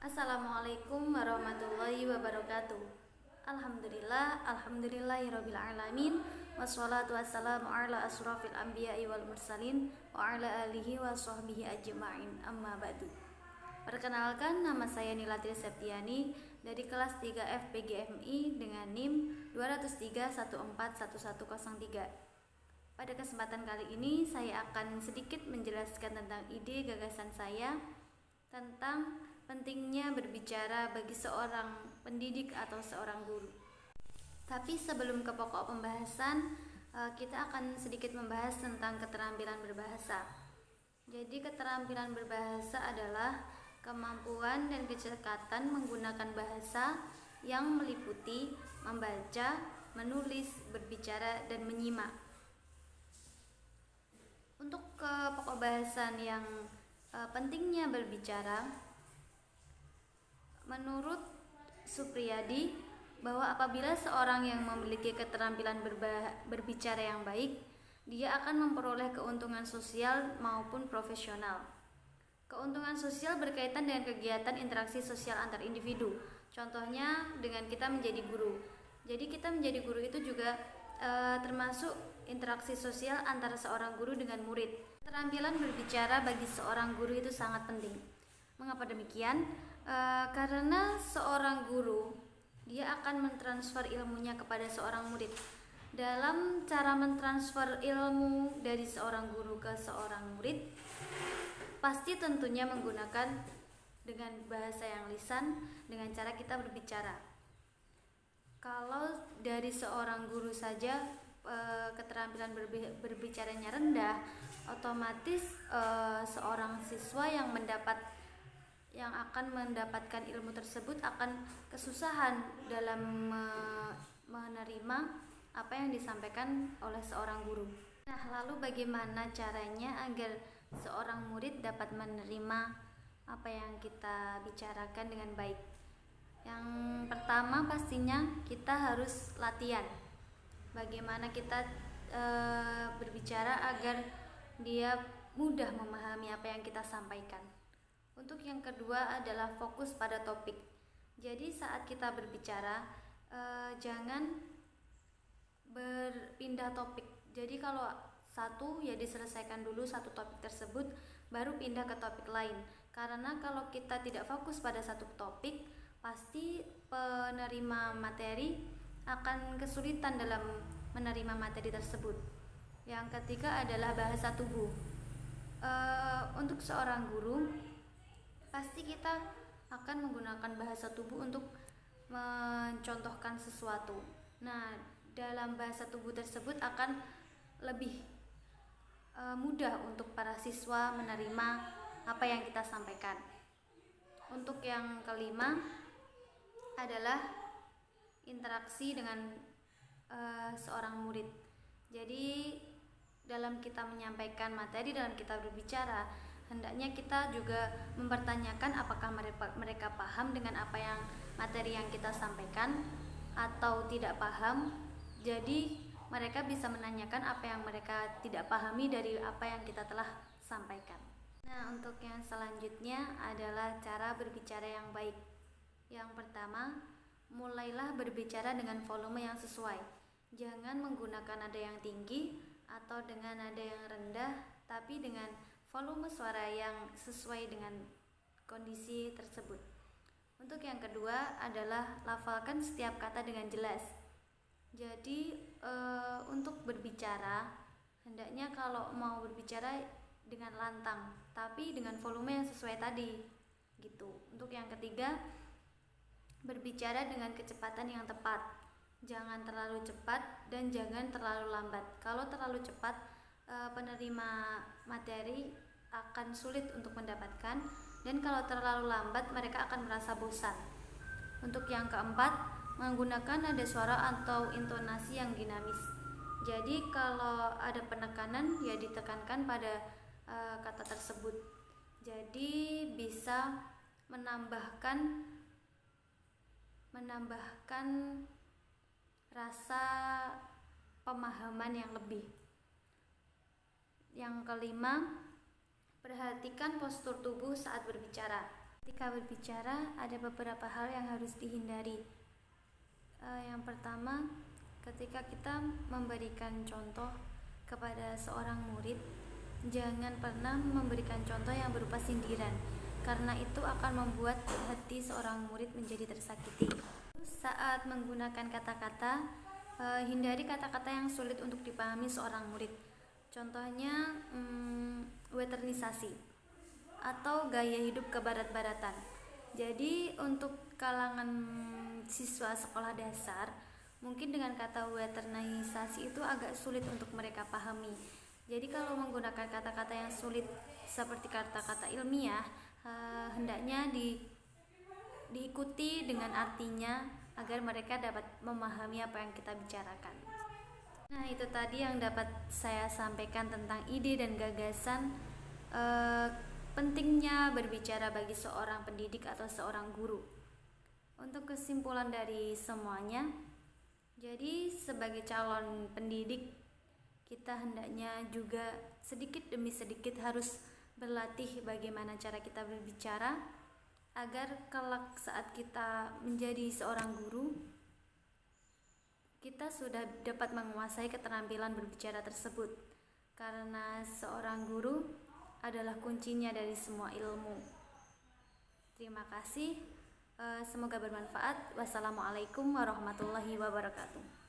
Assalamualaikum warahmatullahi wabarakatuh. Alhamdulillahirabbil alamin. Wassalatu wassalamu ala asrofil anbiya'i wal mursalin wa ala alihi wa sahbihi ajma'in. Amma ba'du. Perkenalkan, nama saya Nilatri Septiani dari kelas 3 FPGMI dengan NIM 203141103. Pada kesempatan kali ini saya akan sedikit menjelaskan tentang ide gagasan saya tentang pentingnya berbicara bagi seorang pendidik atau seorang guru. Tapi sebelum ke pokok pembahasan, kita akan sedikit membahas tentang keterampilan berbahasa. Jadi keterampilan berbahasa adalah kemampuan dan kecerdasan menggunakan bahasa yang meliputi membaca, menulis, berbicara, dan menyimak. Untuk ke pokok bahasan yang pentingnya berbicara, menurut Supriyadi, bahwa apabila seorang yang memiliki keterampilan berbicara yang baik, dia akan memperoleh keuntungan sosial maupun profesional. Keuntungan sosial berkaitan dengan kegiatan interaksi sosial antar individu. Contohnya dengan kita menjadi guru. Jadi kita menjadi guru itu juga termasuk interaksi sosial antara seorang guru dengan murid. Keterampilan berbicara bagi seorang guru itu sangat penting. Mengapa demikian? Karena seorang guru dia akan mentransfer ilmunya kepada seorang murid. Dalam cara mentransfer ilmu dari seorang guru ke seorang murid, pasti tentunya menggunakan dengan bahasa yang lisan, dengan cara kita berbicara. Kalau dari seorang guru saja keterampilan berbicaranya rendah, otomatis seorang siswa yang akan mendapatkan ilmu tersebut akan kesusahan dalam menerima apa yang disampaikan oleh seorang guru. Nah, lalu bagaimana caranya agar seorang murid dapat menerima apa yang kita bicarakan dengan baik? Yang pertama pastinya kita harus latihan. Bagaimana kita berbicara agar dia mudah memahami apa yang kita sampaikan. Untuk yang kedua adalah fokus pada topik. Jadi saat kita berbicara jangan berpindah topik. Jadi kalau satu ya diselesaikan dulu satu topik tersebut, baru pindah ke topik lain. Karena kalau kita tidak fokus pada satu topik, pasti penerima materi akan kesulitan dalam menerima materi tersebut. Yang ketiga adalah bahasa tubuh. Untuk seorang guru, pasti kita akan menggunakan bahasa tubuh untuk mencontohkan sesuatu. Nah, dalam bahasa tubuh tersebut akan lebih mudah untuk para siswa menerima apa yang kita sampaikan. Untuk yang kelima adalah interaksi dengan seorang murid. Jadi dalam kita menyampaikan materi, dalam kita berbicara, hendaknya kita juga mempertanyakan apakah mereka paham dengan apa yang materi yang kita sampaikan atau tidak paham. Jadi mereka bisa menanyakan apa yang mereka tidak pahami dari apa yang kita telah sampaikan. Nah, untuk yang selanjutnya adalah cara berbicara yang baik. Yang pertama, mulailah berbicara dengan volume yang sesuai. Jangan menggunakan nada yang tinggi atau dengan nada yang rendah, tapi dengan volume suara yang sesuai dengan kondisi tersebut. Untuk yang kedua adalah lafalkan setiap kata dengan jelas. Jadi untuk berbicara, hendaknya kalau mau berbicara dengan lantang, tapi dengan volume yang sesuai tadi gitu. Untuk yang ketiga, berbicara dengan kecepatan yang tepat. Jangan terlalu cepat dan jangan terlalu lambat. Kalau terlalu cepat, penerima materi akan sulit untuk mendapatkan, dan kalau terlalu lambat mereka akan merasa bosan. Untuk yang keempat, menggunakan nada suara atau intonasi yang dinamis. Jadi kalau ada penekanan ya ditekankan pada kata tersebut. Jadi bisa menambahkan rasa pemahaman yang lebih. Yang kelima, perhatikan postur tubuh saat berbicara. Ketika berbicara, ada beberapa hal yang harus dihindari. Yang pertama, ketika kita memberikan contoh kepada seorang murid, jangan pernah memberikan contoh yang berupa sindiran, karena itu akan membuat hati seorang murid menjadi tersakiti. Saat menggunakan kata-kata, hindari kata-kata yang sulit untuk dipahami seorang murid. Contohnya, westernisasi atau gaya hidup kebarat-baratan. Jadi untuk kalangan siswa sekolah dasar, mungkin dengan kata westernisasi itu agak sulit untuk mereka pahami. Jadi kalau menggunakan kata-kata yang sulit seperti kata-kata ilmiah, hendaknya diikuti dengan artinya agar mereka dapat memahami apa yang kita bicarakan. Nah, itu tadi yang dapat saya sampaikan tentang ide dan gagasan pentingnya berbicara bagi seorang pendidik atau seorang guru. Untuk kesimpulan dari semuanya, jadi sebagai calon pendidik, kita hendaknya juga sedikit demi sedikit harus berlatih bagaimana cara kita berbicara, agar kelak saat kita menjadi seorang guru, kita sudah dapat menguasai keterampilan berbicara tersebut. Karena seorang guru adalah kuncinya dari semua ilmu. Terima kasih, semoga bermanfaat. Wassalamualaikum warahmatullahi wabarakatuh.